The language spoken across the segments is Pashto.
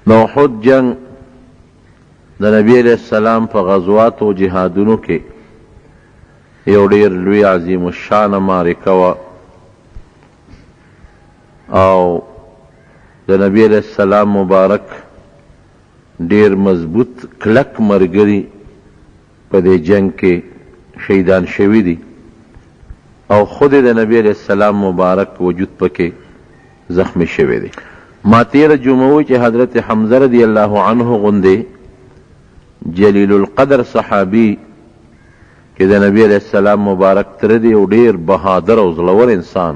د احد جنگ د نبی علیہ السلام په غزوات او جهادونو کې یو ډیر لوی عظیم الشان معرکه وه او د نبی علیہ السلام مبارک ډیر مضبوط کلک مرګري په دې جنگ کې شهیدان شوي دي او خود د نبی علیہ السلام مبارک وجود پکې زخمی شوی دی. ما تیر جمعه چې حضرت حمزه رضی الله عنه غوندې جلیل القدر صحابي چې د نبی علیہ السلام مبارک تر دی او ډیر بهادر او زړور انسان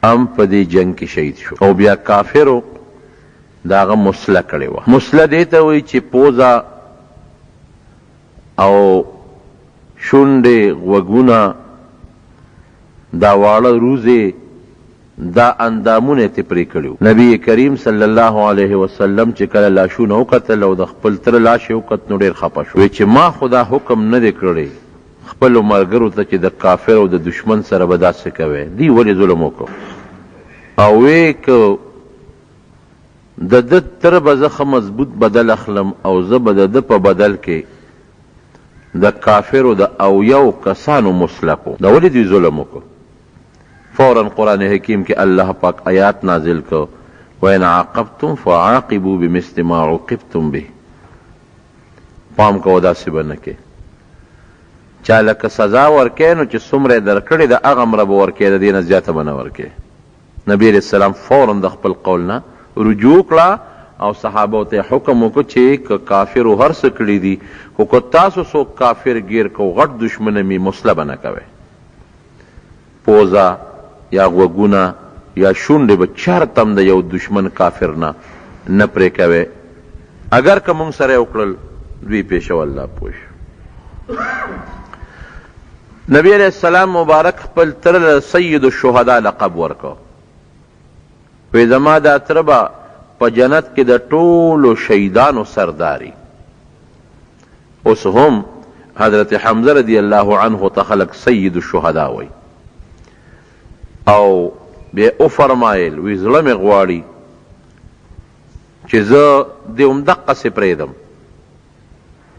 هم په دې جنگ کې شهید شو او بیا کافرو داغه مسله کړې وه. مسله دې ته وایي چې پوزه او شونډې غوږونه دا واړه روزې دا اندامونه یې پرې کړي. نبی کریم صلی الله علیه وسلم چې کله لاشونه وکتل او د خپل تره لاش یې وکت نو ډېر خفه شو. وی چې ما خدا حکم نه دی کړی خپلو ملګرو ته چې د کافر او د دشمن سره به داسې کوئ، دی ولې ظلم وکړو؟ او وی که د ده تره به زه ښه مضبوط بدل اخلم او زه به د ده په بدل کې د کافرو د اویو کسانو مسلکو، دا ولې دوی ظلم وکړو؟ فوراً قرآن حکیم کې الله پاک آیات نازل کو وَإِنْ عَاقَبْتُمْ فَعَاقِبُوا بِمِثْلِ مَا عُوقِبْتُمْ بِهِ. پام کوه داسې به نه کې چا لکه سزا ورکې نو چې څومره یې درکړې د هغه مره به ورکې، د دې نه زیاته به نه ورکې. نبي علیہ السلام فوراً د خپل قول نه رجوع کړه او صحابو ته حکم وکړو چې که کافرو هر څه کړي دي خو که تاسو څوک کافر ګیر کو غټ دشمن می مسله به نه کوئ، پوزه یا غوږونه یا شونډې به چارته هم د یو دشمن کافر نه پرې کوئ. اگر که موږ سره یې وکړل دوی پیښه والله پوه شو. نبی علیہ السلام مبارک خپل تره سید الشهدا لقب ورکو. وی زما دا تره به په جنت کې د ټولو شهیدانو سرداري. اوس هم حضرت حمزه رضی الله عنه ته خلق سید الشهدا وی او بیا او فرمایل وی زړه مې غواړي چې زه دې همدقسې پرېږدم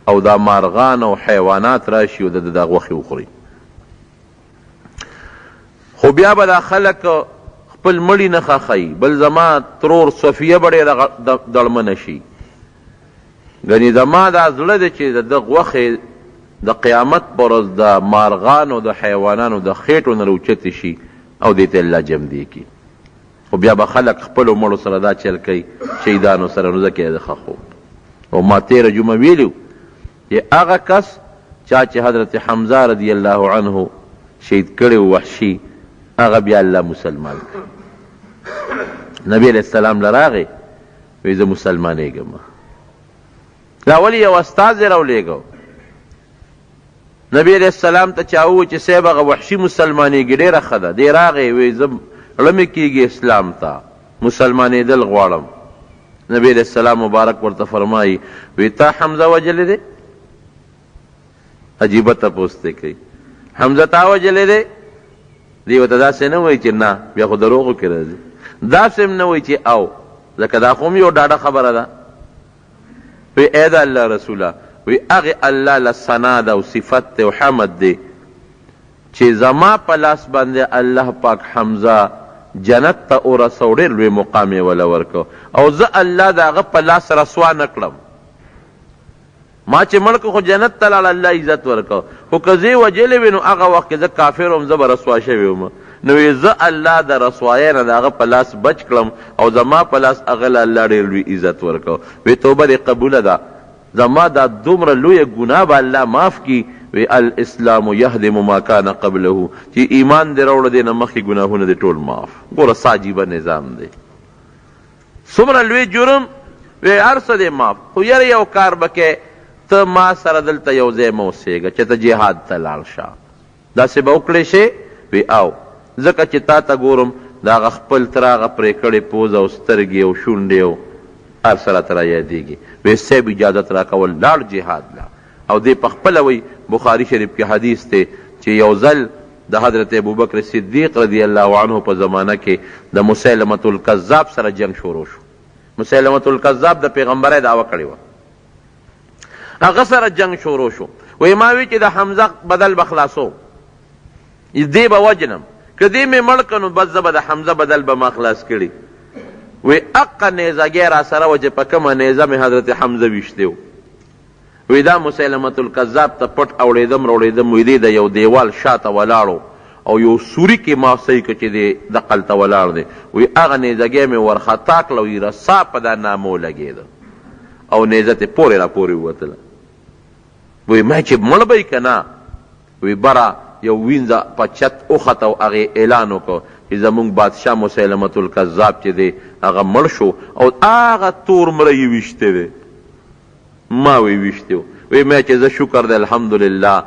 او دا مارغان او حیوانات راشي او د غوښې وخوري، خو بیا به دا خلک خپل مړي نه ښخوي، بل زما ترور صفیه به ډېره دړمنه شي. ګنې زما دا زړه دی چې د غوښې د قیامت په ورځ د مارغانو د حیوانانو د خېټو نه راوچتې شي او دې ته الله جمدي کړي. خو بیا به خلک خپلو مړو سره دا چل کوي شهیدانو سره، نو ځکه یې د ښخو. او ما تېره جمعه ویلي چې هغه کس چا چې حضرت حمزه رضی الله عنه شهید کړی وحشي هغه بیا الله مسلمان کړ. نبی علیہ السلام لراغې وی زه مسلمانېږم. لا ولې یو استازی راولېږو نبی علیہ السلام ته چا وویل چې صاحب هغه وحشي مسلمانېږي ډېره ښه ده. دی راغی وی زه زړه مې کېږي اسلام ته مسلمانېدل غواړم. نبی علیہ السلام مبارک ورته فرمایي وی تا حمزه وجلی دی؟ عجیبه تپوس دی کوي حمزه تا وجلی دی؟ دی ورته داسې نه وایي چې نه، بیا خو دروغو کې راځي. داسې هم نه وایي چې او، ځکه دا خو هم یو ډاډه خبره ده. وی ای د الله رسوله وی هغې الله له ثنا ده او صفت دی او حمد دی چې زما په لاس باندې الله پاک حمزه جنت ته ورسو، ډېر لوی مقام یې وله ورکو او زه الله د هغه په لاس رسوا نه کړم. ما چې مړ خو جنت ته لاړ الله عزت ورکو، خو که زه یې وجلی وي نو هغه وخت کې زه کافر وم، زه به رسوا شوی وم. نو زه الله د رسوایۍ نه د هغه په لاس بچ کړم او زما په لاس هغه له الله ډېر لوی عزت ورکو. وی توبه دې قبوله ده، زما دا دومره لویه ګناه به الله معاف کړي. وی الاسلام یهدم ما کان قبله، چې ایمان دې راوړه دې نه مخکې ګناهونه دې ټول معاف. ګوره څه عجیبه نظام دی، څومره لوی جرم وی هر څه دې معاف. خو یاره یو کار به کې ته ما سره دلته یو ځای مه اوسېږه چې ته جهاد ته لاړ شه، داسې به وکړی شې؟ وی او ځکه چې تا ته ګورم د هغه خپل تر هغه پرې کړې پوزه او سترګې او شونډې او هر څه راته را یادېږي. وی صاحب اجازت راکول لاړ جهاد لا. او دې په خپله وی بخاري شریف کې حدیث دی چې یو ځل د حضرت ابوبکر صدیق رضی الله عنه په زمانه کې د مسیلمة الکذاب سره جنگ شروع شو. مسیلمة الکذاب د پیغمبرۍ دعوه کړې وه. هغه سره جنگ شروع شو. وی ما وی چې د حمزه بدل به خلاصو، دې به وجنم، که دې مې مړ که نو بس زه به د حمزه بدل به ما خلاص کړي. وی اقه نیزهګۍ را سره وه چې په کومه نیزه مې حضرت حمزه ویشتی و. وی دا مسیلمة الکذاب ته پټ اوړېدم راوړېدم، وی دی د یو دیوال شاته ولاړو او یو سوري کې ما صحیح که چې دی دقلته ولاړ دی. وی هغه نیزهګۍ مې ورخطا کړه، وی رسا په دا نامو لګېده او نیزه تې پورې را پورې ووتله. وی ما چې مړ به یې که نه؟ وی بره یو وینځه په چت وخته او هغې اعلان وکړ چې زمونږ بادشاه مسیلمة الکذاب چې دی هغه مړ شو او هغه تور مړی یې ویشتی دی. ما وی ویشتی و. وی ما چې زه شکر دی الحمدلله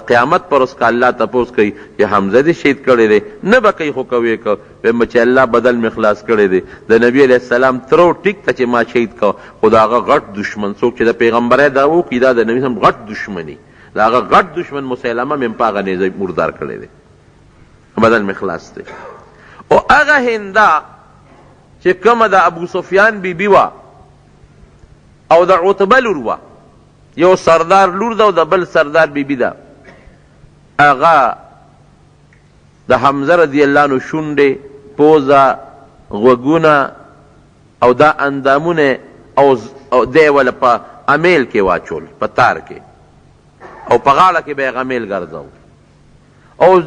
قیامت پر اس کا الله تپوس کوي چې حمزه دې شهید کړی دی، نه به کوي خو کوي که ویم چې الله بدل مې خلاص کړی دی. د نبي علیه السلام ترو ټیک ته چې ما شهید کو، خو د هغه غټ دشمن څوک چې د پیغمبرۍ دعوه وکړي دا د نبي صلی غټ دشمني، د هغه غټ دشمن مسیلمه مې په هغه نیزه مردار کړی دی، بدل مې خلاص دی. او هغه هنده چې کومه د ابو سفیان بیبي وه او د عتبه لور وه، یو سردار لور ده او د بل سردار بیبي ده، هغه د حمزه رضی الله عنه شونډې، پوزه، غوږونه او دا اندامونه او دی وله په امیل کې واچول، په تار کې، او په غاړه کې به یې غمیل ګرځو، او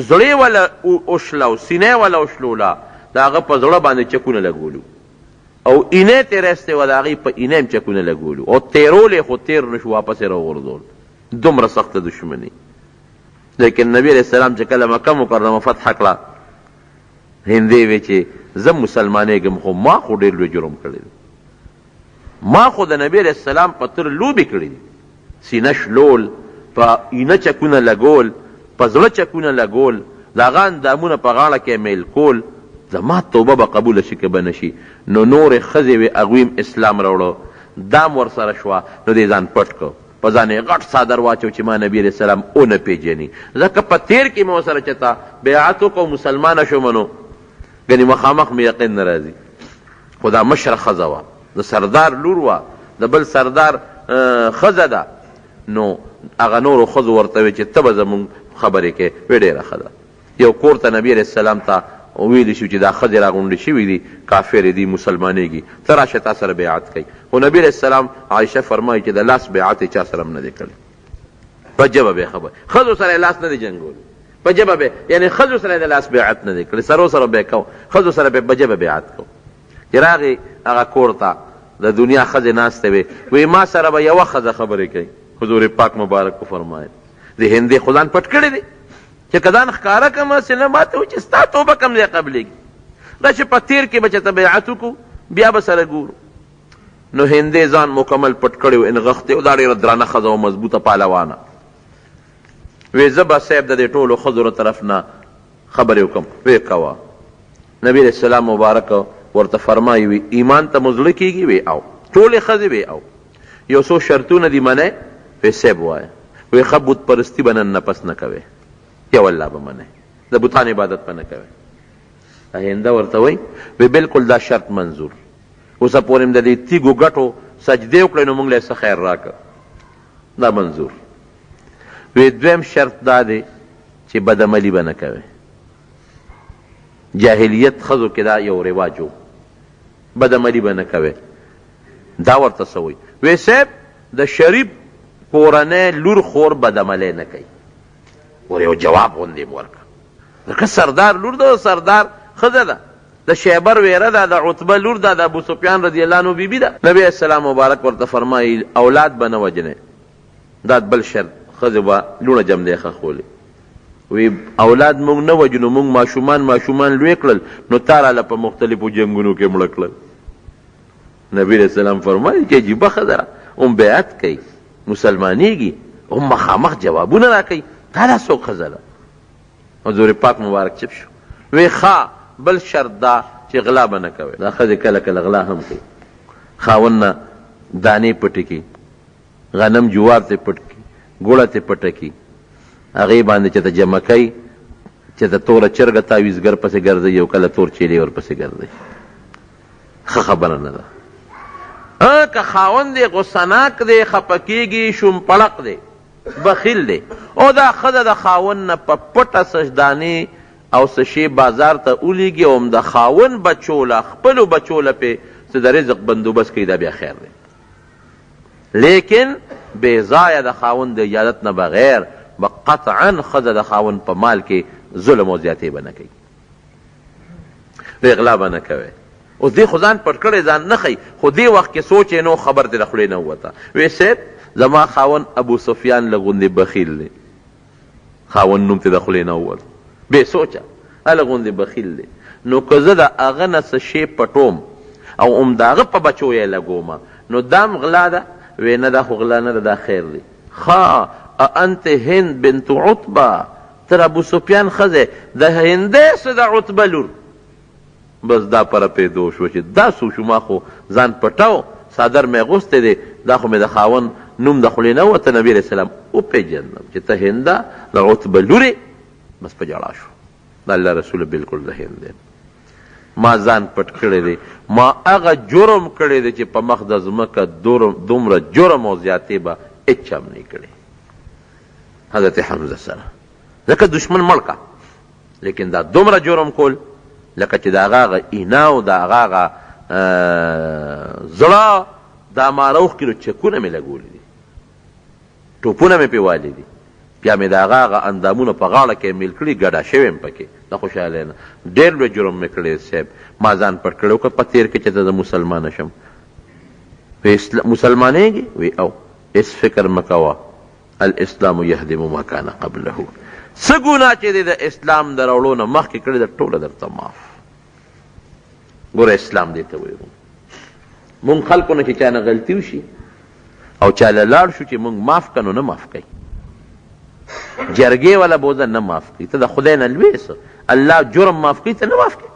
زړې وله اوشله او سینې وله اوشلوله، د هغه په زړه باندې چکونه لګولو، او اینې ترې رستی وه د هغې په اینې هم چکونه لګولو، او تیرول یې خو تیر نشو، واپس یې راوغورځول. دومره سخته دشمني. لیکن نبی علیہ السلام چې کله مکه مکرمه فتح کړه، هندې وی چې زه مسلمانېږم، خو ما خو ډېر لوی جرم کړی دی، ما خو د نبی علیہ السلام په تر لوبې کړي دي، سینه شلول، په اینه چکونه لګول، په زړه چکونه لګول، د هغه اندامونه په غاړه کې میل کول. زما توبه به قبوله شي که به نه شي. نو نورې ښځې وې هغوی هم اسلام راوړه، دام ورسره شوه، نو دې ځان پټ کړ، په ځان یې غټ څادر واچو چې ما نبي علیه السلام ونه پېژني. ځکه په تیر کې مې ورسره چېرته بیعت وکړو، مسلمانه شومه، نو ګنې مخامخ مې یقین نه راځي. خو دا مشره ښځه وه، د سردار لور وه، د بل سردار ښځه ده، نو هغه نورو ښځو ورته وی چې ته به زمونږ خبرې کې وی ډېره ښه ده. یو کور ته نبي علیه السلام ته ویلی شو چې دا ښځې راغونډې شوي دي، کافرې دي، مسلمانېږي، ته راشه تا سره بیعت کوي. خو نبي علیه السلام عایشه فرمایي چې د لاس بیعت یې چا سره هم نه دی کړی، په ژبه به یې خبر، ښځو سره یې لاس نه دی جنګولی، په ژبه به، یعنې ښځو سره یې د لاس بیعت نه دی کړی، سرو سره به یې کو، ښځو سره به په ژبه بیعت کو. چې راغې هغه کور ته، د دنیا ښځې ناستې وې، وی ما سره به یوه ښځه خبرې کوي. حضور پاک مبارک وفرمایل د هندې خو ځان پټ کړی دی چې که ځان ښکاره کړم سینه ماته وي چې ستا توبه کم ځای قبلېږي، دا چې په تیر کې به چېرته بیعت وکړو بیا به سره ګورو. نو هندې ځان مکمل پټ کړی و، انغښتې و، دا ډېره درانه ښځه و، مضبوطه پهلوانه. وی زه به صاحب د دې ټولو ښځو له طرف نه خبرې وکړم. وی کوه. نبي علیه السلام مبارک ورته فرمایي وي ایمان ته مو زړه کېږي؟ وی او. ټولې ښځې وی او. یو څو شرطونه دي منئ؟ وی صاحب وایه. وی ښه بت پرستي به نن نه پس نه کوې، یو الله به منئ، د بتانو عبادت به نه کوئ. هنده ورته وی وی بالکل دا شرط منظور، اوسه پورې م د دې تیږو ګټو سجدې وکړئ نو موږ له څه خیر راکړه، دا منظور. وی دویم شرط دا دی چې بدعملي به نه کوئ. جاهلیت ښځو کې دا یو رواج و، بدعملي به نه کوئ. دا ورته څه وی؟ وی صاحب د شریف کورنۍ لور خور بدعملی نه کوي. ور یو جواب غوندې م ورکړه، ځکه سردار لور ده، سردار ښځه ده، د شیبر ویره ده، د عتبه لور ده، د ابو سفیان رضی الله عنه بیبي ده. نبی السلام مبارک ورته فرمایي اولاد به نه وجنې، دا بل شرط، ښځې به لوڼه جمدی ښخولې. وی اولاد مونږ نه وجنو، مونږ ماشومان لوی کړل، نو تا راله په مختلفو جنګونو کې مړه کړل. نبی علیه السلام فرمایي چې عجیبه ښځه ده، هم بیعت کوي، مسلمانېږي، هم مخامخ جوابونه را کوي، دا دا څوک ښځه ده؟ حضور پاک مبارک چپ شو. وی ښه بل شرط دا چې غلا به نه کوئ. دا ښځې کله کله غلا هم کوي، خاوند نه دانې پټې کړي، غنم جوار ته پټ کړي، ګوړه ته پټه کړي، هغې باندې چې ته جمع کوي، چې ته توره چرګه تاویزګر پسې ګرځوي او کله تور چیلې ورپسې ګرځوي. ښه خبره نه ده. که خاوند دی غصناک دی، خفه کېږي، شومپړق دی، بخیل دی، او دا ښځه د خاوند نه په پټه سجدانې او څه شی بازار ته ولیږي او د خاوند بچو له خپلو بچو له پې څه د رزق بندوبست کوي، دا بیا خیر دی. لیکن بې ځایه د خاوند د اجازت نه بغیر به قطعا ښځه د خاوند په مال کې ظلم او زیاتې به نه کوي، اغلا به نه کوي. اوس دې خو ځان پټ کړی ځان نه ښیي، خو دې وخت کې سوچ یې نو خبر دې له خولې نه ووته. وی صاحب زما خاوند ابو سفیان له غوندې بخیل دی، خاوند نوم ته د خولې نه ووت، بې سوچه هله غوندې بخیل دی. نو که زه د هغه نه څه شی پټوم او هم د هغه په بچو یې لګومه، نو دام غلا ده؟ وی نه دا خو غلا نه ده، دا خیر دی. ښه انت هند بنت عتبه، تر ابو سفیان ښځې د هندۍ څه د عتبه لور. بس دا پره پیدا شو چې دا څه شو، ما خو ځان پټاو، څادر مې اغوستی دی، دا خو مې د خاوند نوم د خولې نه وته. نبي علیه السلام وپېژندم چې ته هنده د عتبه لورې. بس په ژړا شو. د الله رسول بالکل د هند دی، ما ځان پټ کړی دی، ما هغه جرم کړی دی چې په مخ د ځمکه دومره جرم او زیاتې به هېچا هم نه کړی. حضرت حمزه سره ځکه دشمن مړ کا، لیکن دا دومره جرم کول لکه چې د هغه اینا او د هغه زړه دا ماروخ کیلو چکونه مې لګولي دي، ټوپونه مې پې والي دي، بیا مې د هغه اندامونه په غاړه کې میل کړي، ګډه شوی یم پکې، د خوشحالۍ نه. ډېر لوی جرم مې کړی صاحب، ما ځان پټ کړی که په تېر کې چې ته د مسلمانه شم. مسلمانېږي؟ وی او هېڅ فکر مه کوه، الاسلام یهدم ما کان قبله. څه ګناه چې دی د اسلام د راوړو نه مخکې کړې ده ټوله درته معاف. ګوره اسلام دې ته وایو. مونږ خلکو نه چې چا نه غلطي وشي او چا له لاړ شو چې مونږ معاف کړو نو نه معاف کوي. جرګې والا بوزه نه معاف کوي. ته د خدای نه لوی څه الله جرم معاف کوي، ته نه معاف کوي.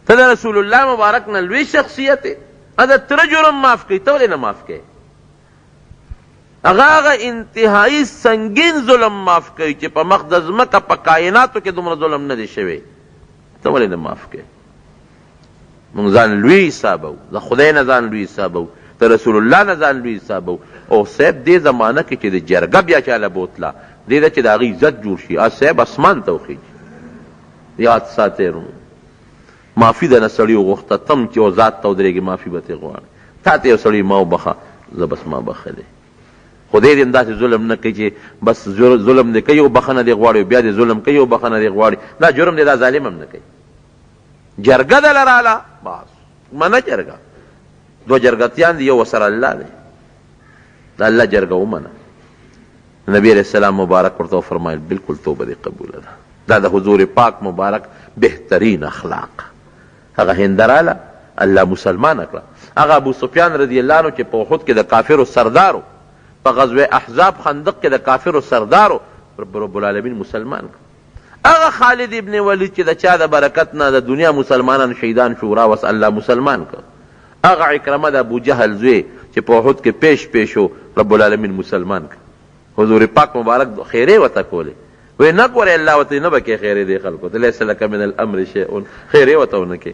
ته د رسول الله مبارک نه لوی شخصیت یې، د تره جرم معاف کوي، ته ولې نه معاف کوي؟ هغه انتهایی سنگین ظلم معاف کوي چې په مخ د ځمکه په کائناتو کې دومره ظلم نه دی شوی، ته ولې نه معاف کوي؟ مونږ ځان لوی حسابو، د خدای نه ځان لوی حسابو، د رسول الله نه ځان لوی حسابو. او صاحب دې زمانه کې چې د جرګه بیا چاله بوتله دې ده چې د هغې عزت جوړ شي، صاحب اسمان ته وخیږي. یاد ساتئ معافي د نه سړي وغوښته، تم چې یو ذات ته ودرېږي معافي به ترې غواړې. تا ته یو سړي ما وبخه، زه بس ما بخلی. خدای دې همداسې ظلم نه کوي چې بس ظلم دې کوي او بخښنه دې غواړي، بیا دې ظلم کوي او بخښنه دې غواړي. دا جرم دې دا ظالم هم نه کوي. جرګه دله راله بس منه جرګه، دو جرګتیان دي، یو ورسره الله دی، د الله جرګه ومنه. نبی علیہ السلام مبارک ورته وفرمایل بالکل توبه دې قبوله ده. دا د حضور پاک مبارک بهترین اخلاق. هغه هندراله الله مسلمان کړه. هغه ابو سفیان رضی الله عنه چې په احد کې د کافرو سردارو، په غزوه احزاب خندق کې د کافرو سردارو، رب العالمین مسلمان کړه. هغه خالد ابن ولید چې د چا د برکت نه د دنیا مسلمانان شهیدان شو، راوس الله مسلمان کړه. هغه عکرمه د ابو جهل زوی چې په احد کې پیش شو، رب العالمین مسلمان کړه. حضور پاک مبارک خیرې ورته کولې، وی نه ګورې الله ورته نه به کې خیرې دی خلکو ته، لیس لک من الامر شیء، خیرې ورته ونه کې.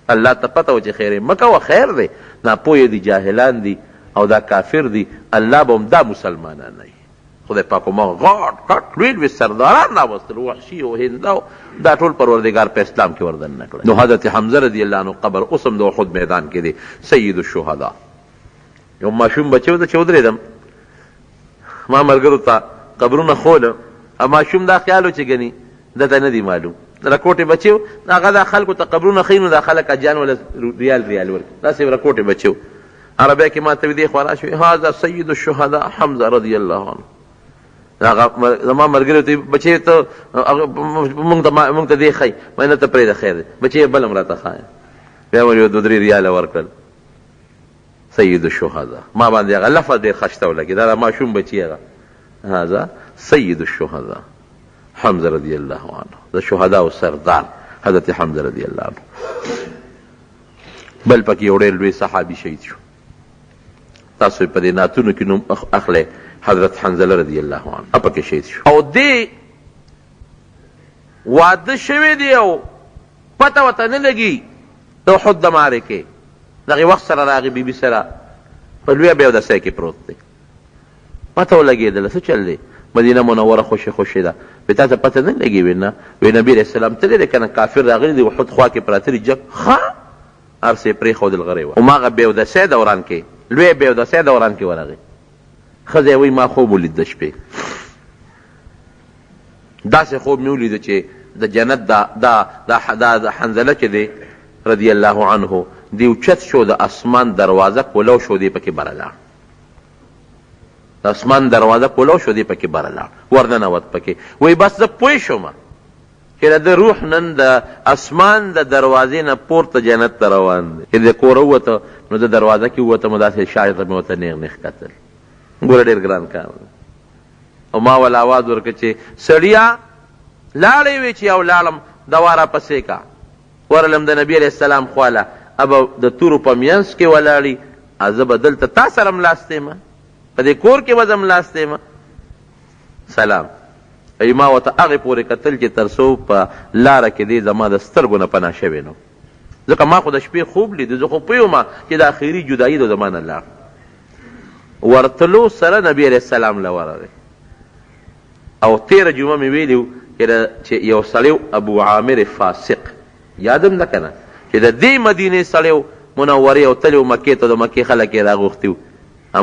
الله ته پته و چې خیرې مه کوه، خیر دی، ناپوهه دي، جاهلان دي او دا کافر دي، الله به هم دا مسلمانان نه وي. خدای پاک ما غاټ غاټ لوی لوی سرداران راوستل، وحشي او هنده، دا ټول پروردګار په اسلام کې وردن نه کړل. نو حضرت حمزه رضی الله عنه قبر اوس هم د احد میدان کې دی، سید الشهدا. یو ماشوم بچی و چې ودرېدم، ما ملګرو ته قبرونه خوله، ماشوم دا خیال و چې ګني دته نه دي معلوم، رکوټې بچی و، هغه دا خلکو ته قبرونه ښیي نو دا خلک اجان ولا ریال ورکړي، داسې رکوټې بچی و. عربی کې ما ته دې خوا راشوې، هذا سید الشهدا حمزه رضی الله عنه. هغه زما ملګري ته بچی ته مونږ ته دې ښیي، ما نه ته پرېږده خیر دی، بچی بل هم راته ښایه. بیا مې یو 2-3 ریاله ورکړل. سید الشهدا ما باندې هغه لفظ ډېر ښه ولګېد، دا ماشوم بچي هغه، هذا سید الشهدا حمزه رضی الله عنه، د شهداو سردار حضرت حمزه رضی الله عنه. بل پکې یو ډېر لوی صحابي شهید شو، تاسو په دې نعتونو کې نوم اخلئ، حضرت حنظله رضی الله عنه پکې شهید شو. او دې واده شوی دی او پته ورته نه لګي د احد د معرکې دغې وخت سره راغی بیبي سره په لویه بیودسۍ کې پروت دی. پته ولګېدله څه چل دی؟ مدینه منوره خوشې خوشې ده. وی تا ته پته نه لګي؟ وی نه. وی نبي علیه السلام تللی دی که نه؟ کافر راغلی دی احد خوا کې پراته دي جګ. ښه هر څه یې پرېښودل غری وه. هماغه بیودسۍ دوران کې لویه بیودسۍ دوران کې ورغی. ښځه یې وایي ما خوب ولید د شپې، داسې خوب مې ولیده چې د جنت دا حنظله چې دی رضی الله عنه دی اوچت شو، د اسمان دروازه کولو شو، دی پکې بره لاړ. د اسمان دروازه کولو شو، دی پکې بره لاړ، ورننوت پکې. وایي بس زه پوه شوم چې د روح نن د اسمان د دروازې نه پورته جنت ته روان دی. چې د کوره ووته نو د دروازه کې ووته مو داسې شاته مې ورته نیغ نیغ کتل. ګوره ډېر ګران کار دی. او ما ول آواز ورکړه چې سړیا لاړې وې چې یو لاړم دوا را پسې کا. ورلم د نبي علیه السلام خواله، ابه د تورو په منځ کې ولاړي، زه به دلته تا سره ملاستی یم، په دې کور کې به زه ملاستی یم. سلام. ای ما ورته هغې پورې کتل چې تر څو په لاره کې دی زما د سترګو نه پناه شوی نو. ځکه ما خو د شپې خوب لیده، زه خو پوه یم چې د اخري جدایي د زما نه لاړ. ورتلو سره نبي علیه السلام له ورغی. او تېره جمعه مې ویلي چې یو سړی ابو عامر فاسق، یادم نه که نه، چې د دې مدینې سړی منورې او تللی و مکې ته، د مکې خلک یې راغوښتي وو.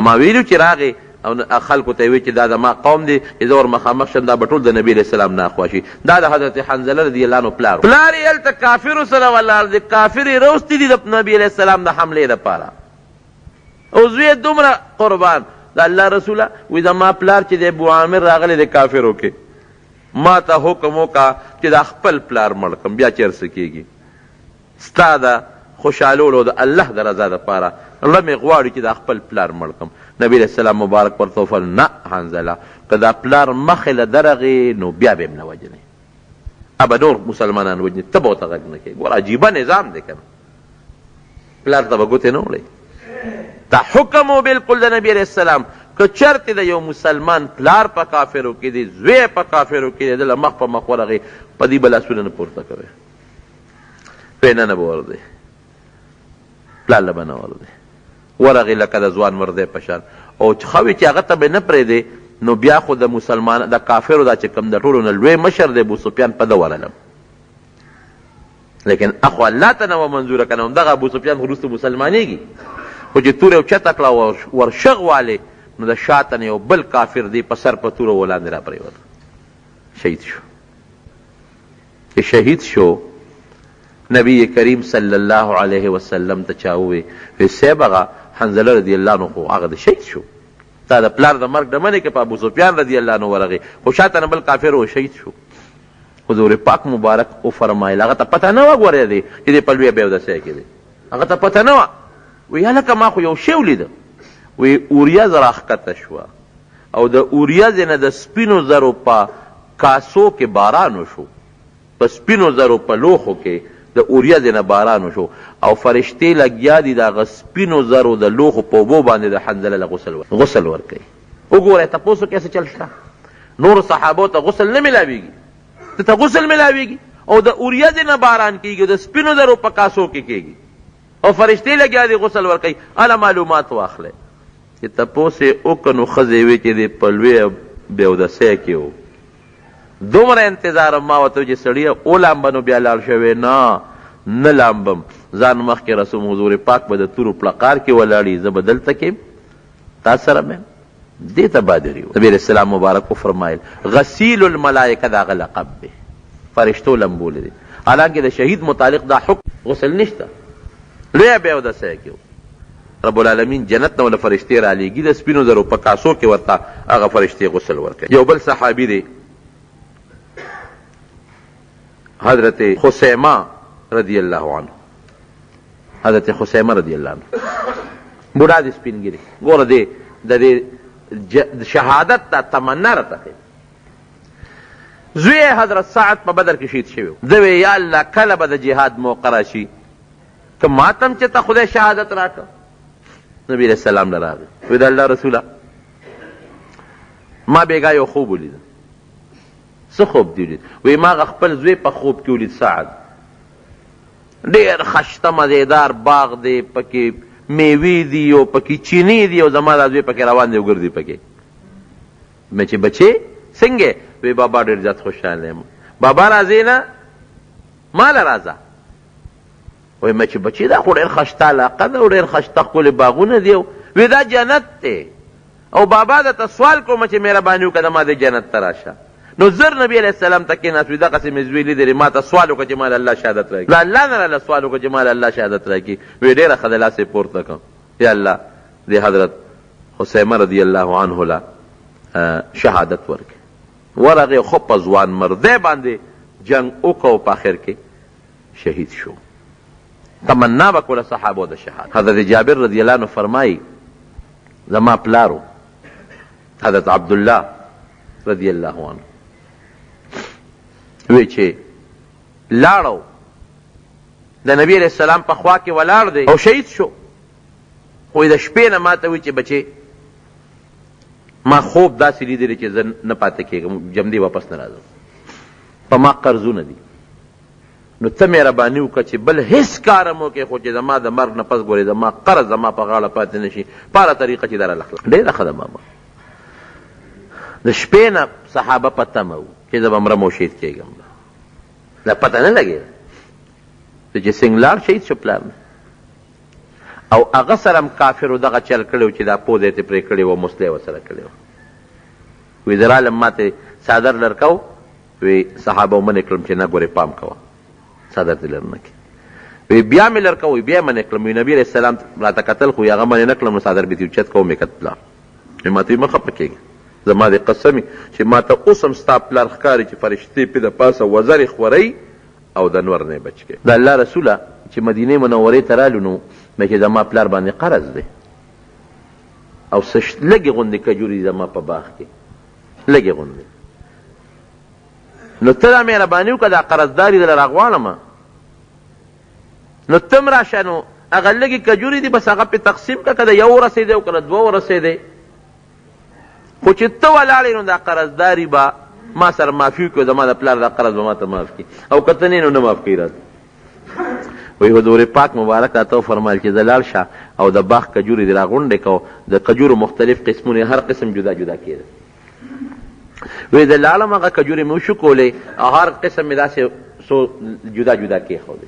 ما ویلي چې راغې او خلکو ته یې وی چې دا زما قوم دی، چې زه ور مخامخ شم دا به ټول د نبي علیه السلام نه اخوا شي. دا د حضرت حنظله رضی الله عنه پلار یې هلته کافرو سره ولاړ دی، کافر یې روستي دي د نبي علیه السلام د حملې دپاره. او زوی دومره قربان د الله رسوله وی زما پلار چې د ابو عامر راغلی د کافرو کې، ما ته حکم وکړه چې دا خپل پلار مړ کړم، بیا چېر څه کېږي؟ ستا د خوشحالولو د الله د رضا دپاره زړه مې غواړي چې دا خپل پلار مړ کړم. نبي علیه السلام مبارک ورته وفل نه حنظله، که دا پلار مخې له درغې نو بیا به یې نه وجنې، ابه نور مسلمانان وجنې، ته به ورته غږ نه کوې. ګوره عجیبه نظام دی که نه، پلار ته به ګوتې نه وړئ. دا حکم و بالکل د نبي علیه السلام، که چرته د یو مسلمان پلار په کافرو کې دی، زوی په کافرو کې دی، دله مخ په مخ ورغې، په دې به لاسونه نه پورته کوئ. پینه نه به ورځئ، پلار له به نه ورځئ. ورغې لکه د ځوان مردی په شان. او ښه وي چې هغه ته به نه پرېږدې، نو بیا خو د مسلمان د کافرو دا چې کوم د ټولو نه لوی مشر دی ابو سفیان، په ده ورلم. لیکن اخو الله ته نه وه منظوره که نه، همدغه ابو سفیان خو وروسته مسلمانېږي، خو چې توره اوچته کړه ورشغ والې، نو د شاته نه یو بل کافر دی په سر په توره ولاندې را پرېوت، شهید شو. چې شهید شو، نبی کریم صلی الله علیه وسلم ته چا ووی صاحب هغه حنظله رضی الله عنه خو هغه د شهید شو، تا د پلار د مرګ ډمنې کې په ابو سفیان رضی الله عنه ورغې، خو شاته نه بل کافر و شهید شو. حضور پاک مبارک وفرمایل هغه ته پته نه وه ګورې دی چې دی په لویه بیودسۍ کې دی، هغه ته پته نه وه. وی هلکه ما خو یو شی ولیده، وی اوریځ راښکته شوه او د اوریځې نه د سپینو زرو په کاسو کې باران وشو، په سپینو زرو په لوښو کې د اوریځې نه باران وشو، او فرشتې لګیا دي د هغه سپینو زرو د لوښو په اوبو باندې د حنظله له غسل ورکوي. وګورئ تپوس وکړئ څه چل شته. نورو صحابو ته غسل نه میلاویږي، ته ته غسل میلاویږي، او د اوریځې نه باران کېږي، د سپینو زرو په کاسو کې کېږي، او فرشتې لګیا دي غسل ورکوي. هله معلومات واخلئ چې تپوس یې وکړه نو ښځې وې چې دی په لویه بیودسۍ کې و. دومره انتظار ما ورته چې سړیه ولامبه نو بیا لاړ شوې، نه لامبم، ځان مخکې رسوم. حضور پاک به د تورو پلقار کې ولاړي، زه به دلته کې تا سره مې دې ته بادري و. نبي علیه السلام مبارک وفرمایل غسیل الملائکه د هغه لقب دی، فرشتو لمبولی دی. حالانکه د شهید متعلق دا حکم غسل نشته، لویه بیودسۍ کې رب العالمین جنت نه ولا فرشتې رالیږي، د سپینو زرو په کاسو کې ورته هغه فرشتې غسل ورکوي. یو بل صحابي دی حضرت خسیمه رضی الله عنه، حضرت خسیمه رضی الله عنه بوډا دی سپین ګیری. ګوره دی د دې شهادت ته تمنا راته کوي. زوی حضرت سعد په بدر کې شهید شوی و. ده وی یا الله کله به د جهاد موقع راشي که ماتم چې ته خدای شهادت راکړه. نبی علیه السلام له راغی وی د الله رسوله ما بېګا یو خوب ولیده. څه خوب دې ولید؟ وی ما هغه خپل زوی په خوب کې ولید سعد. ډېر خشته مزیدار باغ دی، پکې میوې دي او پکې چینی دي او زما دا زوی پکې روان دی او ګرځي پکې. مې چې بچې څنګه؟ وی بابا ډېر زیات خوشحاله یم. بابا راځې نه؟ ماله راځه. وی مې چې بچې دا خو ډېر خشته علاقه ده او ډېر خشته ښکلې باغونه دي. وی دا جنت دی او بابا درته سوال کوم چې مهرباني وکړه ما دې جنت ته راشه. نو زر نبی علیہ السلام ته کېناست، وی دغسې مې زوی لیدلی، ما ته سوال وکړه چې ما له الله شهادت راکړي. له الله نه راله سوال وکړه چې ما له الله شهادت راکړي. وی ډېره ښه ده، لاس یې پورته کړم. یا الله دې حضرت حسیمه رضی الله عنه له شهادت ورکړي. ورغې خو په ځوان مردی باندې جنگ وکړو، په آخر کې شهید شو. تمنا به کوله صحابو د شهادت. حضرت جابر رضی الله عنه فرمایي زما پلارو حضرت عبدالله رضی الله عنه وی چې لاړو د نبی علیہ السلام په خوا کې ولاړ دی او شهید شو. خو د شپې نه ما ته وی چې بچې ما خوب داسې لیدلی چې زه نه پاتې کېږم، جمدی واپس نه راځم، په ما قرضونه دي. نو ته مهرباني وکړه چې بل هېڅ کار مو کې خو چې زما د مرګ نه پس ګورې زما قرض زما په غاړه پاتې نه شي، په هره طریقه چې دا رالاخله. ډېره ښه ده ماما. د شپې نه صحابه په تمه وو چې زه به مرم او شهید کېږم. دا پته نه لګېده چې څنګه لاړ شهید شو پلار نه. او هغه سره هم کافرو دغه چل کړی و چې دا پوزه یې ترې پرې کړې وه، مسله یې ورسره کړې وه. وی زه رالم ما ته څادر لرکو. وی صحابه ومنې کړم چې نه ګورې پام کوه څادر دې لر نه کړې. وی بیا مې لر کوئ، بیا یې منې کړم. وی نبي علیه السلام راته کتل خو هغه منې نه کړم، نو څادر بې دې اوچت کوم یې کت پلار. ما ته مه خفه کېږه، زما دې قسم چې ما ته اوس هم ستا پلار ښکاري چې فرشتې پې د پاسه وزرې خورئ او د نور نه یې بچ کړې. د الله رسوله چې مدینې منورې ته رالو نو مې چې زما پلار باندې قرض دی او لږې غوندې کجورې زما په باغ کې لږې غوندې. نو ته دا مهرباني وکړه دا قرضداري دله راغواړمه، نو ته م راشه، نو هغه لږې کجورې دي بس هغه پې تقسیم کړه، که د یو ورسېدی او که د دوه ورسېدی، خو چې ته ولاړې نو دا قرضداري به ما سره معافي وکړي، زما د پلار دا قرض به ما ته معاف کړي، او که ته نه نو نه معاف کوي راته. وی حضور پاک مبارک راته وفرمایل چې زه لاړ شه او د باغ کجورې دې راغونډې کوه. د کجورو مختلف قسمونه، هر قسم جدا جدا کېده. وی زه لاړم هغه کجورې مې وشکولې او هر قسم مې داسې څو جدا جدا کېښودې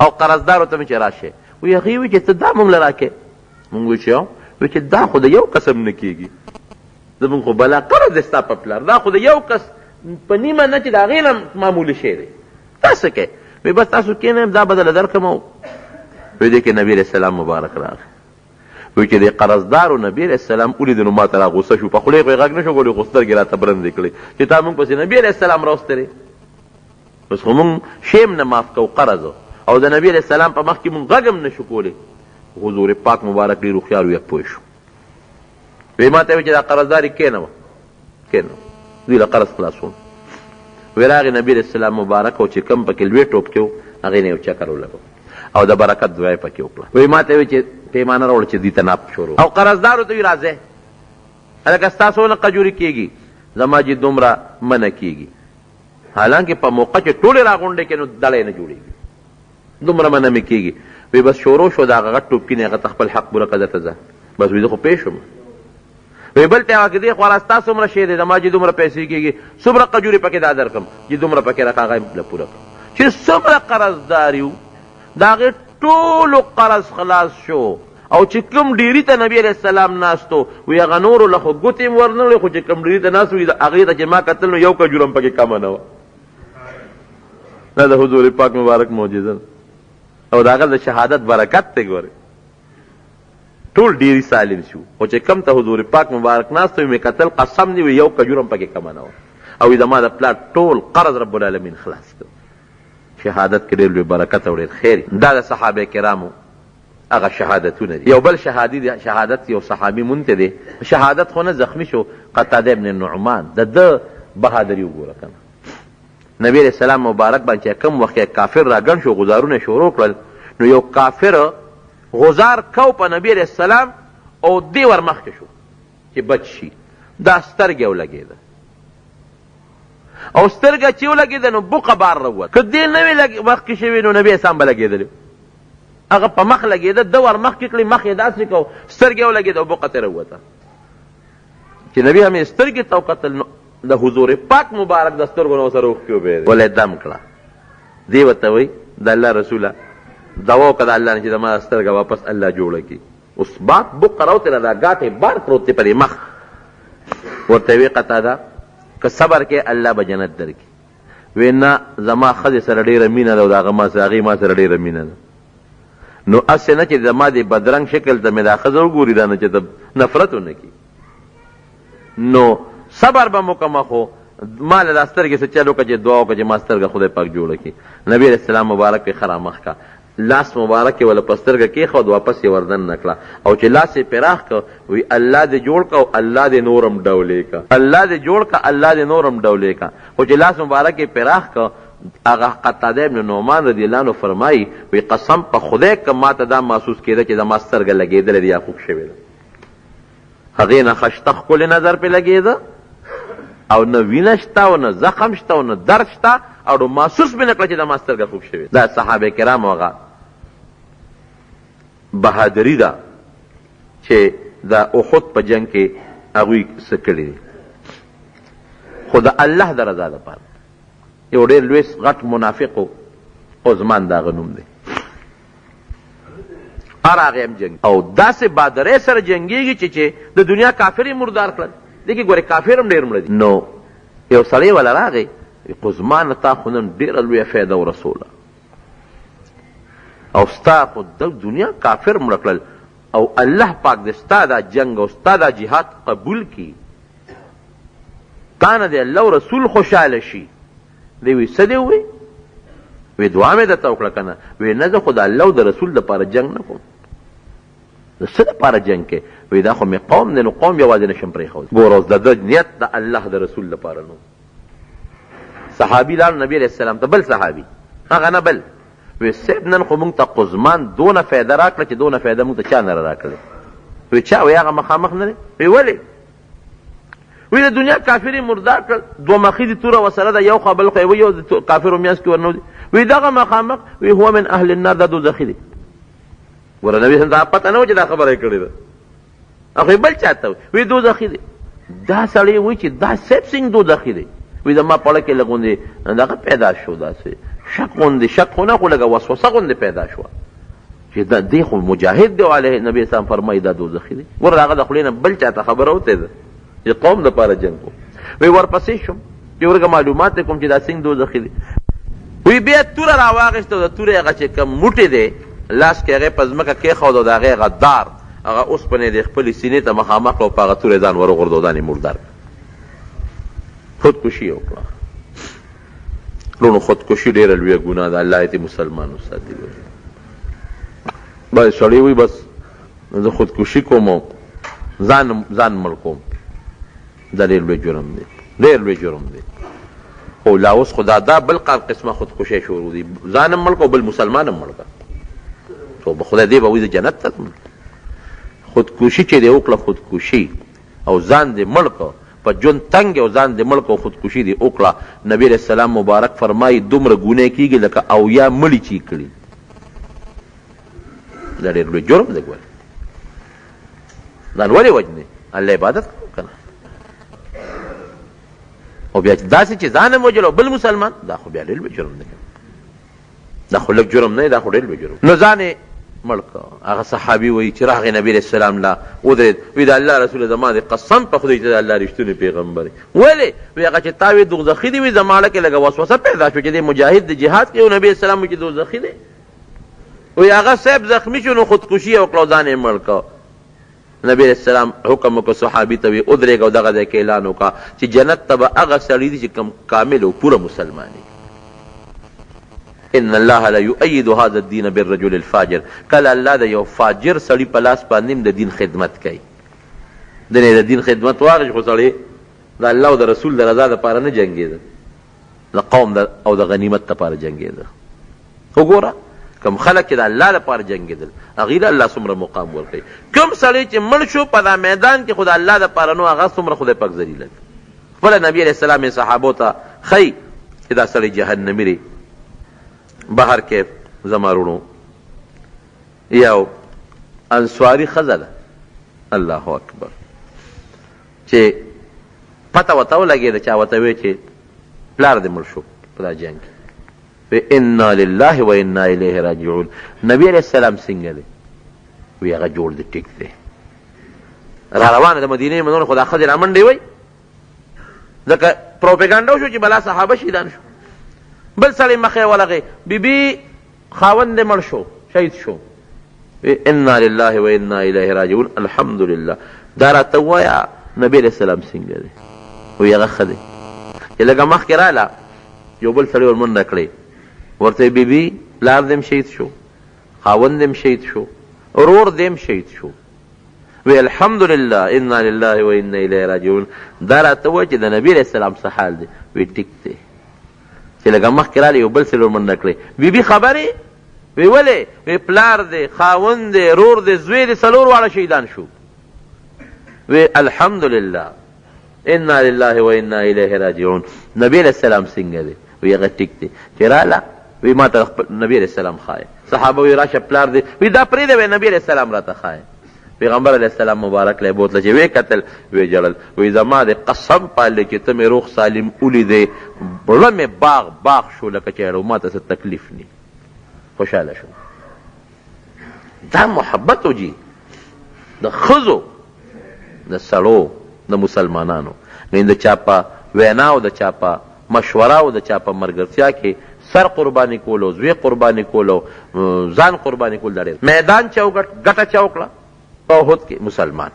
او قرضدارو ته مې چې راشه. وی هغې وی چې ته دا مونږ له راکې. مونږ وی چې وی چې دا خو د یو قسم نه کېږي، زمونږ خو بلا قرض دی ستا په پلار، دا خو د یو کس په نیمه نه چې د هغې نه معمولي شی دی، تاسو کې. وی بس تاسو کېنئ دا بدله درکړم. وی دې کې نبي علیه السلام مبارک راغی. وی چې د قرضدارو نبي علیه السلام ولیدو نو ما ته را غوسه شو، په خولې خو یې غږ نه شو کولی، خو سترګې راته برندې کړې چې تا مونږ پسې نبي علیه السلام راوستلې. بس خو مونږ شیم نه معاف کوو قرض او د نبي علیه السلام په مخ کې مونږ غږ هم نه شو کولی. حضور پاک مبارک ډېر هوښیار و، یک پوه شو. وی ما ته وی چې دا قرضداري کېنوه دوی له قرض خلاصون. وی راغې نبي علیه السلام مبارک او چې کم پکې لوی ټوپ کې و هغې نه یو چکر ولګو او د برکت دعا یې پکې وکړه. وی ما ته وی چې پیمانه راوړه چې دوی ته ناپ شروع او قرضدارو ته وی راځئ هلکه ستاسو نه قجوري کېږي، زما چې دومره منه کېږي، حالانکې په موقع چې ټولې راغونډې کړې نو دړی نه جوړېږي، دومره منه مې کېږي. وی بس شروع شو د هغه غټ ټوپکي نه هغه ته خپل حق پوره کړه ته ځه. بس وی زه خو پوه شوم. وی بل ټیمه کې دی خو ستا څومره شی دی، زما چې دومره پیسې کېږي څومره قجورې پکې دا درکړم چې دومره پکې راکړه هغه یې پوره کړم. چې څومره قرضدار یو د هغې ټولو قرض خلاص شو او چې کوم ډیري ته نبي علیه السلام ناستو وی هغه نورو له خو ګوتې م ورنه وړې، خو چې کوم ډیري ته ناست وي هغې ته چې ما کتل نو یو کجوره هم پکې کمه نه وه. دا د حضور پاک مبارک معجزه او د هغه د شهادت برکت دی. ګورې ټول ډیری سالم شو، خو چې کم ته حضور پاک مبارک ناست وي مې کتل قسم دی وي یو کجوره هم پکې کمه نه وه او زما د پلار ټول قرض رب العالمین خلاص کړ. شهادت کې ډېر لوی برکت او ډېر خیر. دا د صحابه کرامو هغه شهادتونه دي. یو بل شهادت یو صحابي مونته دی، شهادت خو نه زخمی شو، قتاده ابن نعمان د بهادري وګوره کنه. نبی علیہ السلام مبارک باندې کم وخت کافر راګڼ شو، غزارونه شروع کړل، نو یو کافر غزار کو په نبی علیہ السلام او دی ور مخکې شو چې بچ شي، دا سترګې ولګېده. او سترګه چې ولګېده نو بوقه بار راووت. که دې نه وي مخکې شوي نو نبي اسلام به لګېدلی، هغه په مخ لګېده، ده ور مخکې کړي، مخ یې داسې کو، سترګې ولګېده او بوقه ترې راووته. چې نبي هم یې سترګې ته وکتل نو د حضور پاک مبارک د سترګو نه ورسره اوښکې وبهېدې، ولې دم کړه. دې ورته وایي د الله رسوله دوا وکړه د الله نه چې زما سترګه واپس الله جوړه کړي. اوس بات بوقه راوتېله، دا ګاټې بار پروت دی په دې مخ. ورته وی قتاده که صبر کې الله به جنت درکړي. وی نه زما ښځې سره ډېره مینه ده او د هغې ما سره ډېره مینه ده. نو هسې نه چې زما د بدرنګ شکل ته مې دا ښځه وګوري، دا نه چې ته نفرت ونه کړي. نو صبر به مکمه، خو ما له دا سترګې څه چل وکړه چې دعا وکړه چې ما سترګه خدای پاک جوړه کړي. نبي علیه السلام مبارک پې خرامخ کا، لاس مبارک یې وله په سترګه کېښود، واپس یې وردن نه کړه، او چې لاس یې پراخ کړ وی الله دې جوړ کړه او الله دې نورم ډولې کړه، الله دې جوړ کړه الله دې نورم ډولې کړه. خو چې لاس مبارک یې پراخ کړ، هغه قتاده ابن نعمان رضی الله عنه فرمایي وی قسم په خدای که ما ته دا محسوس کېده چې زما سترګه لګېدلې ده یا خوږ شوې ده. هغې نه خشته ښکلې نظر پې لګېده او نه وینه شته او نه زخم شته او نه درد شته او نو محسوس مې نه کړه چې زما سترګه خوږ شوې. دا صحابه کرام هغه بهادري ده چې د احد په جنګ کې هغوی څه کړي دي، خو د الله د رضا لپاره. یو ډېر لوی غټ منافق و، عثمان د هغه نوم دی، هر هغې هم جنګ او داسې بهادرۍ سره جنګېږي چې د دنیا کافر یې مردار کړل. دې کې ګورې کافر هم ډېر مړه دي. نو یو سړی وله راغی، عثمان تا خو نن ډېره لویه فایده ورسوله او ستا خو د دنیا کافر مړه کړل او الله پاک دې ستا دا جنګ او ستا دا جهاد قبول کړي، تا نه د الله رسول خوشحاله شي. دی وی څه دی ووی؟ وی دعا مې درته وکړه که نه؟ وی نه زه خو د الله او د رسول دپاره جنګ نه کوم. د څه دپاره جنګ کې؟ وی دا خو مې قوم دی، نو قوم یوازې نشم پرېښودی. ګوره اوس د ده نیت د الله د رسول دپاره نو. صحابي لاړ نبي علیه السلام ته، بل صحابي، هغه نه بل، وی صاحب نن خو موږ ته قزمان دونه فایده را کړه چې دونه فایده موږ ته چا نه را کړې. وی چا؟ وی هغه مخامخ نه دی. وی ولې؟ وی د دنیا کافر یې مردار کړل، دوه مخې دي توره ورسره ده، یو خوا بل خوا یو د کافرو میانځ کې ورنودي. وی دغه مخامخ وی هو من اهل النار، دا دوزخي دی. ګوره نبي صلی الله علیه وسلم ته پته نه و چې دا خبره یې کړې ده، هغوی بل چا ته وی دوزخي دی. دا سړی وایي چې دا صاحب څنګه دوزخي دی؟ وی زما پړه کې لږ غوندې دغه پیدا شو، داسې شک غوندې، شک خو نه خو لږه وسوسه غوندې پیدا شوه چې دی خو مجاهد دی او علیه نبي اسلام فرمایي دا دوزخي دی. ګوره هغه د خولې نه بل چا ته خبره وتې ده چې قوم دپاره جنګ کوم. وی ورپسې شم چې ورګه معلومات کوم چې دا څنګه دوزخي دی. وی بیا توره راواغېسته او د تورې هغه چې کوم موټی دی لاس کې هغې په ځمکه کېښود او د هغې هغه دار هغه اوسپنې د خپلې سینې ته مخامخ او په هغه تورې ځان ورغورځو، ځان یې مردار خودکشي یې وکړه. لونو خودکشي ډېره لویه ګناه ده، الله دې مسلمان وساتي. بس سړی وایي بس زه خودکشي کوم او ځان مړ کوم، دا ډېر لوی جرم دی، ډېر لوی جرم دی. خو لا اوس خو دا بل قسمه خودکشي شروع دي، ځان هم مړ کو بل مسلمان هم مړ که، خو به خدای دې به وایي زه جنت ته ځم. خودکشي چې دې وکړه خودکشي او ځان دې مړ که په ژوند تنګ او ځان دې مړ که او خودکشي دې وکړه، نبي علیه السلام مبارک فرمایي دومره ګناه کېږي لکه اویا مړي چې کړي. دا ډېر لوی جرم دی. ګوره ځان ولې وژنې؟ الله عبادت کوو که نه؟ او بیا داسې چې ځان هم وژل او بل مسلمان، دا خو بیا ډېر لوی جرم دی. دا خو لږ جرم نه دی، دا خو ډېر لوی جرم. نو ځان یې مړ که. هغه صحابي وایي چې راغی نبي علیه السلام لا ودرېد، وی د الله رسول زما د قسم په خدای چې د الله رښتونی پیغمبر یې. ولې؟ وی هغه چې تا وی دوزخي دی، وی زما له کې لږه وسوسه پیدا شو چې دی مجاهد د جهاد کوي او نبي اسلام وایي چې دوزخي دی. وی هغه صاحب زخمي شو نو خودکشي یې وکړه او ځان یې مړ که. نبی علیہ السلام حکم وکړه صحابي ته وی ادرېږه او دغه ځای کې اعلان وکړه چې جنت ته به هغه سړي دي چې کوم کامل او پوره مسلمان وي. ان الله لا يؤيد هذا الدين بالرجل الفاجر. کله الله د یو فاجر سړي په لاس باندې د دین خدمت کوي. د دین خدمت واغې خو سړی د الله او د رسول د رضا دپاره نه جنګېده، د قوم او د غنیمت دپاره جنګېده. وګوره کم خلک چې د الله لپاره جنګېدل هغوی له الله څومره مقام ورکوي. کوم سړی چې مړ شو په دا میدان کې خو د الله دپاره نو هغه څومره خدای پاک ذلیله کړي. خپله نبي علیه السلام یې صحابو ته خی چې دا سړی جهنمي دی. بهر کیف زما وروڼو یو انصاري ښځه ده، الله اکبر، چې پته ورته ولګېده، چا ورته وی چې پلار دې مړ شو په دا جنګ کې. انا لله و انا الیه راجعون. نبی علیہ السلام څنګه دی؟ وی هغه جوړ دی، ټیک دی، را روانه د مدینې منورې، خو دا ښځې را منډې وی، ځکه پروپیګانډا وشو چې بلا صحابه شهیدان شو. بل سړی مخې ولغې، بیبي خاوند دې مړ شو، شهید شو. انا لله و انا الیه راجعون. الحمدلله. دا راته ووایه نبی علیہ السلام څنګه دی؟ وی هغه ښه دی. چې لږه مخکې راله یو بل سړی ور منډه کړې، ورته بیبي پلار دې شهید شو، خاوند دې شهید شو، ورور دې شهید شو. وی الحمدلله انا لله و انا الیه راجعون. دا راته ووایه چې د نبی علیہ السلام څه حال دی؟ وی ټیک دی. چې لږه مخکې راله یو بل سړی ور منډه کړې، بیبي خبرې؟ وی ولې؟ وی پلار دی، خاوند دی، رور دی، زوی دی، څلور واړه شهیدان شو. وی الحمدلله انا لله و انا الیه راجعون. نبی علیہ السلام څنګه دی؟ وی هغه ټیک دی. چې راله وی ما ته نبی علیہ السلام ښایه. صحابه وی راشه پلار دی. وی دا پرېږده، وی نبی علیہ السلام راته ښایه. پیغمبر علیہ السلام مبارک لی بوتله، چې وی کتل وی جړل، وی زما د قسم پالې چې ته مې روغ سالم ولیدې، زړه مې باغ باغ شو لکه چې اړو ما ته څه تکلیف نی، خوشحاله شو. دا محبت و جی د ښځو د سړو د مسلمانانو، د چا په وینا او د چا په مشوره او د چا په ملګرتیا کې سر قرباني کولو، زوی قرباني کولو، ځان قرباني کول، دا ډېر میدان چوکټ ګټه چوکړه په احد کې مسلمان.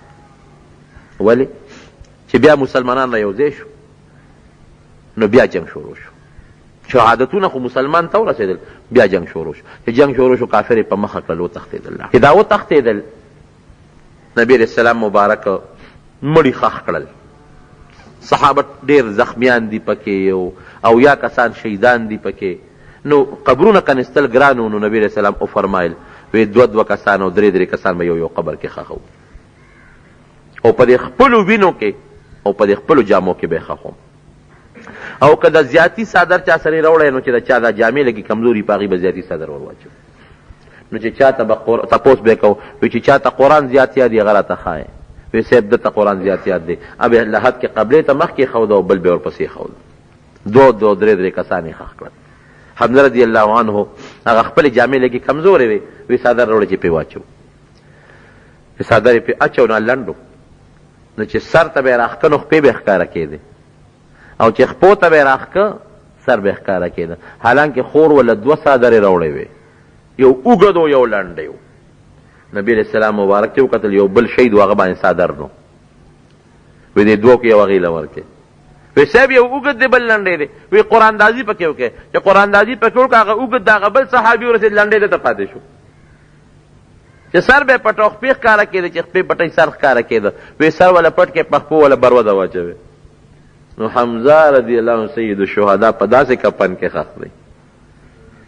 ولې؟ چې بیا مسلمانان را یو ځای شو، نو بیا جنگ شروع شو. شهادتونه خو مسلمان ته ورسېدل، بیا جنگ شروع شو. چې جنگ شروع شو کافر یې په مخه کړل، وتښتېدل. چې دا وتښتېدل، نبی علیہ السلام مبارک مړي ښخ کړل. صحابه ډېر زخمیان دي پکې، او یا کسان شهیدان دي پکې. نو قبرونه کنستل ګرانو، نو نبی علیہ السلام او فرمایل وی دوه کسان او درې کسان به یو قبر کې ښخوو، او په دې خپلو وینو کې او په دې خپلو جامو کې به یې ښخوم. او که د زیاتي صادر چا سره راوړی، نو چې د چا دا جامې لګي کمزوري، په هغې به زیاتي صادر ور واچو. نو چې چا ته به تپوس به یې کوو، وی چې چا ته قرآن زیات یاد یې هغه راته ښایه. وی صاحب ده ته قرآن زیات یاد دی، اب یې لحد کې قبلې ته مخکې ښوده او بل به ورپسې ښوده. دوه درې کسان یې ښخ کړل. حمزه رضی الله عنه هغه خپلې جامې لګي کمزورې وې، وی صادر راوړه چې پې واچو. صادر یې پې اچو، نو لنډو، نو چې سر ته به یې راښکه، نو خپې به یې ښکاره کېدې، او چې خپو ته به یې راښکه، سر به یې ښکاره کېده. حالانکې خور وله دوه صادرې راوړې وې، یو اوږد و یو لنډی و. نبی علیہ السلام مبارک ته وکتل، یو بل شهید و، هغه باندې صادر نو. وی دې دوو کې یو هغې له ورکړې. وی صاحب یو اوږد دی بل لنډی دی. وی قرآندازي پکې وکړې. چې قرآندازي پکې وکړه، هغه اوږد د هغه بل صحابي ورسېد، لنډی دته پاتې شو. چې سر به یې پټ او خپې ښکاره کېده، چې خپې پټۍ سر ښکاره کېده. وی سر وله پټ کې، په خپو وله بروده واچوې. نو حمزه رضی الله عنه سید الشهدا په داسې کفن کې ښخ دی،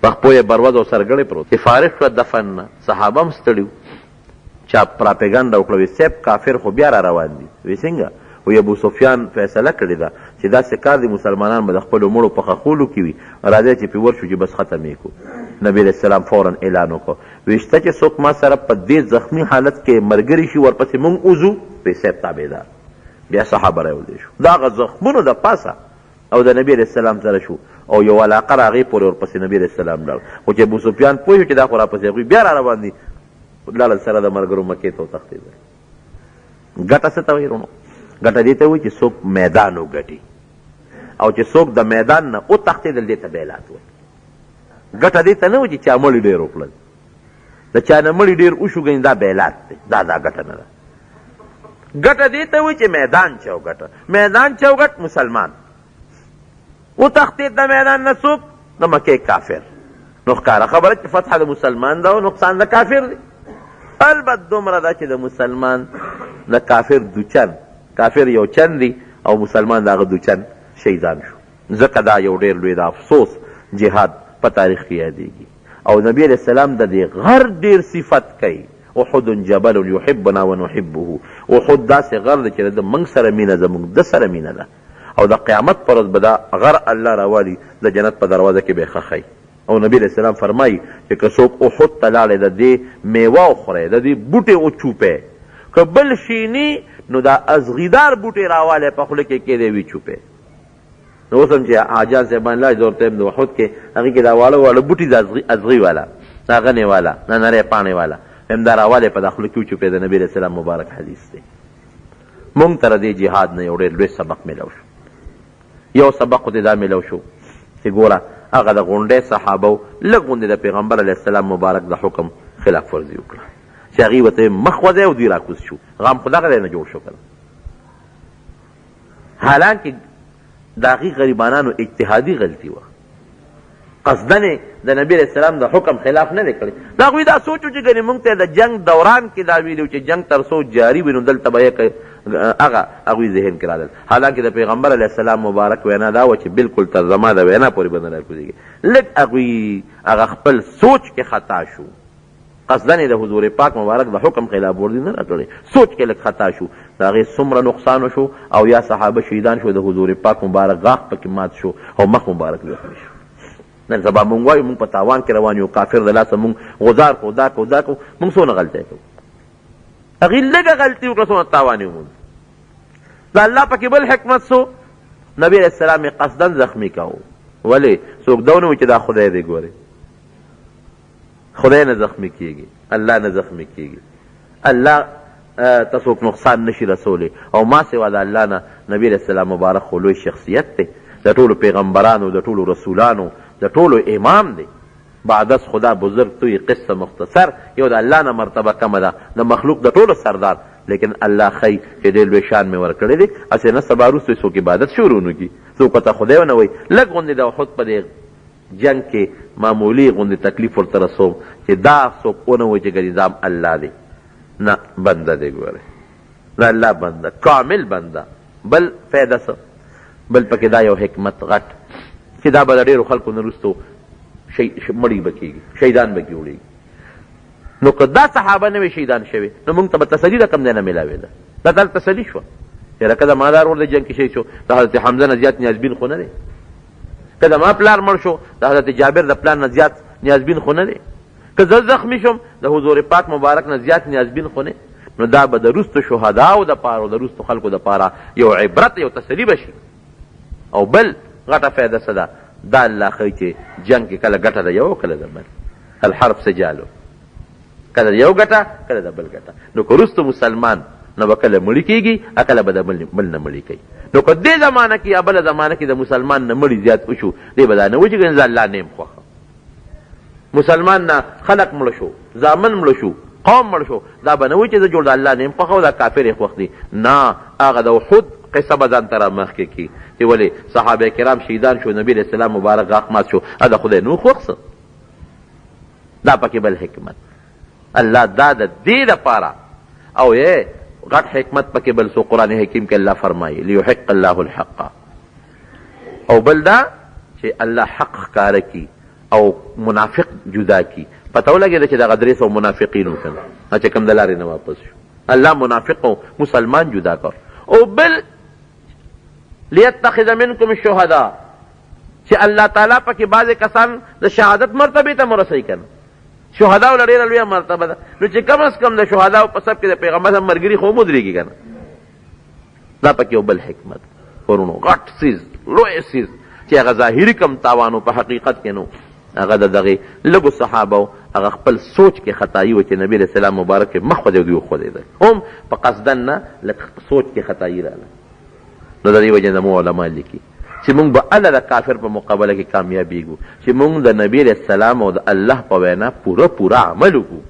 په خپو یې بروده او سرګړی پروت. چې فارغ شوه دفن نه، صحابه هم ستړي، چا پراپیګنډه وکړه، وی صاحب کافر خو بیا را روان دي. وی څنګه؟ وی ابو سفیان فیصله کړې ده چې داسې کار دي، مسلمانان به د خپلو مړو په خښولو کې وي، راځئ چې پې ورشو چې بس ختم یې کړو. نبی علیہ السلام فوراً اعلان وکړو، وی شته چې څوک ما سره په دې زخمي حالت کې ملګري شي، ورپسې مونږ وځو. وی صاحب تابعدار. بیا صحابه راوځي شو، د هغه زخمونو د پاسه او د نبی علیہ السلام سره شو، او یو علاقه راغې پورې ورپسې نبی علیہ السلام لاړ. خو چې ابو سفیان پوه شو چې دا خو راپسې هغوی بیا را روان دي، لاړل سره د ملګرو مکې ته وتښتېدل. ګټه څه ته وایي وروڼو؟ ګټه دې ته وایي چې څوک میدان وګټي، او چې څوک د میدان نه وتښتېدل، دې ته بیلات وایي. ګټه دې ته نه وایي چې چا مړي ډېر وکړل، د چا نه مړي ډېر وشو، ګنې دا بیلات دی، دا ګټه نه ده. ګټه دې ته وایي چې میدان چوګټه، میدان چوګټ مسلمان وتښتېد د میدان نه، څوک؟ د مکې کافر. نو ښکاره خبره چې فتحه د مسلمان ده او نقصان د کافر دی. البته دومره ده چې د مسلمان د کافر دوچن، کافر یو چن دی او مسلمان د هغه دوچن شهیدان شو. ځکه دا یو ډېر لوی د افسوس جهاد په تاریخ کې یادېږي. او نبی علیہ السلام د دې غر ډېر صفت کوي، احد جبل یحبنا ونحبه. احد داسې غر دی چې د موږ سره مینه، زموږ د سره مینه ده، او د قیامت پر ورځ به دا غر الله راوالي د جنت په دروازه کې به خخی او نبی علیہ السلام فرمایي چې که څوک احد ته لاړی د دې میوه وخوری د دې بوټې وچوپی که بل شینی نو دا ازغیدار بوټې راوالی په خوله کې کېدی وي چوپی نو اوس هم چې حاجیان صاحبان لاړ زه ورته یم د احد کې هغې کې دا واړه واړه بوټي د ازغي والا دا غنې والا دا نری پاڼې والا هم دا راوالی په دا خوله کې وچوپی د نبي علیہ السلام مبارک حدیث دی مونږ ته د دې جهاد نه یو ډېر لوی سبق میلو شو یو سبق خو دې دا میلو شو چې ګوره هغه د غونډۍ صحابه لږ غوندې د پیغمبر علیه السلام مبارک د حکم خلاف ورزي وکړه چې هغې ورته مخ وځی او دوی راکوز شو غم خو دغه دی نه جوړ شو که حالانکې د هغې غریبانانو اجتهادي غلطي وه قصدن د نبی علیہ السلام د حکم خلاف نه دی کړی د هغوی دا سوچ و چې ګنې مونږ ته د جنگ دوران کې دا ویلي چې جنگ تر څو جاري وي نو دلته به هغه هغوی ذهن کې رادل حالانکې د پیغمبر علیه السلام مبارک وینا دا وه چې بالکل تر زما د وینا پورې به نه راکوزېږي لږ هغوی هغه خپل سوچ کې خطا شو قصدن د حضور پاک مبارک د حکم خلاف ورزي نه راکړی سوچ کې لږ خطا شو د هغې څومره نقصان شو او یا صحابه شهیدان شو د حضور پاک مبارک غاښ پکې مات شو او مخ مبارک زخمي شو نن سبا مونږ وایو مونږ په تاوان کې روان یو کافر د لاسه مونږ غزار کړو دا کړو دا کړو مونږ څونه غلطی کوو هغې لږه غلطي وکړه څونه تاوان یې وموند د الله پکې بل حکمت سو نبی علیہ السلام یې قصدن زخمي کوو ولې څوک دا ونه و چې دا خدای دی ګورې خدای نه زخمي کېږي الله نه زخمي کېږي الله ته څوک نقصان نشي رسولی او ما سوا د الله نه نبی علیہ السلام مبارک خو لوی شخصیت دی د ټولو پیغمبرانو د ټولو رسولانو د ټولو امام دی بعد از خدا بزرگ توی قصه مختصر یو د الله نه مرتبه کمه ده د مخلوق د ټولو سردار لیکن الله خی چې ډېر لوی شان مې ورکړی دی هسې نه سبا وروسته څوک عبادت شروع نه کړي څوک ورته خدای ونه وایي لږ غوندې د احد په دې جنگ کې معمولي غوندې تکلیف ورته رسوم چې دا څوک ونه وایي چې ګریزام الله دی نه بنده دی ګورې د الله بنده کامل بنده بل فایده څه بل پکې دا یو حکمت غټ چې دا به د ډېرو خلکو نه وروستو مړي به کېږي شهیدان به جوړېږي نو که دا صحابه نه وي شهیدان شوي نو موږ ته به تسلي د کوم ځای نه میلاوېده دا تل تسلي شوه چې لکه د مادار ور د جنګ کې شهید شو د حضرت حمزه نه زیات نیازبین خو نه دی که د ما پلار مړ شو د حضرت جابر د پلار نه زیات نیازبین خو نه دی که زه زخمي شم د حضور پاک مبارک نه زیات نیازبین خو نه نو دا به د وروستو شهداو دپاره او د وروستو خلکو دپاره یو عبرت یو تسلي به شي او بل غټه فایده څه ده دا الله ښایي چې جنګ کې کله ګټه ده یو کله د بل الحرب سجالو کله د یو ګټه کله د بل ګټه نو که وروستو مسلمان نو به کله مړي کېږي کله به د بل نه مړي کوي نو که دې زمانه کې یا بله زمانه کې د مسلمان نه مړي زیات وشو دی به دا نه و چې ګنې زه الله نه یم خوښه مسلمان نه خلق مړه شو زامن مړه شو قوم مړ شو دا به نه و چې زه جوړ د الله نه یم خوښه او دا کافر یې خوښ دي نه هغه د احد قصه به ځان ته را مخکې کړي چې ولې صحابه کرام شهیدان شو نبي علیہ السلام مبارک غاښ مات شو د خدای نو خوښ څه دا پکې بل حکمت الله دا د دې دپاره او یې غټ حکمت پکې بل سو قرآن حکیم کې الله فرمایي لیحق الله الحق او بل دا چې الله حق ښکاره کي او منافق جدا کی پته ولګېده چې دغه 300 منافقین وکړه چې کوم د لارې نه واپس شو الله منافق او مسلمان جدا کړ او بل لیتخذ منکم الشهداء چې الله تعالی پکې بعضې کسان د شهادت مرتبې ته مرسوي کړه شهداو له ډېره لویه مرتبه ده نو چې کم از کم د شهداو په صف کې د پیغمبر سره ملګري خو ودرېږي که نه دا پکې یو بل حکمت ورونو غټ څیز لوی څیز چې هغه ظاهري کم تاوان په حقیقت کې نو هغه د دغې لږو صحابو هغه خپل سوچ کې خطایي و چې نبي علیہ السلام مبارک مخ خودی دوی وخودېده هم په قصدن نه لږ سوچ کې خطایي راغله نو د دې وجې زموږ علما لیکي چې موږ به الله د کافر په مقابله کې کامیابیږو چې موږ د نبي علیہ السلام او د الله په وینا پوره عمل وکړو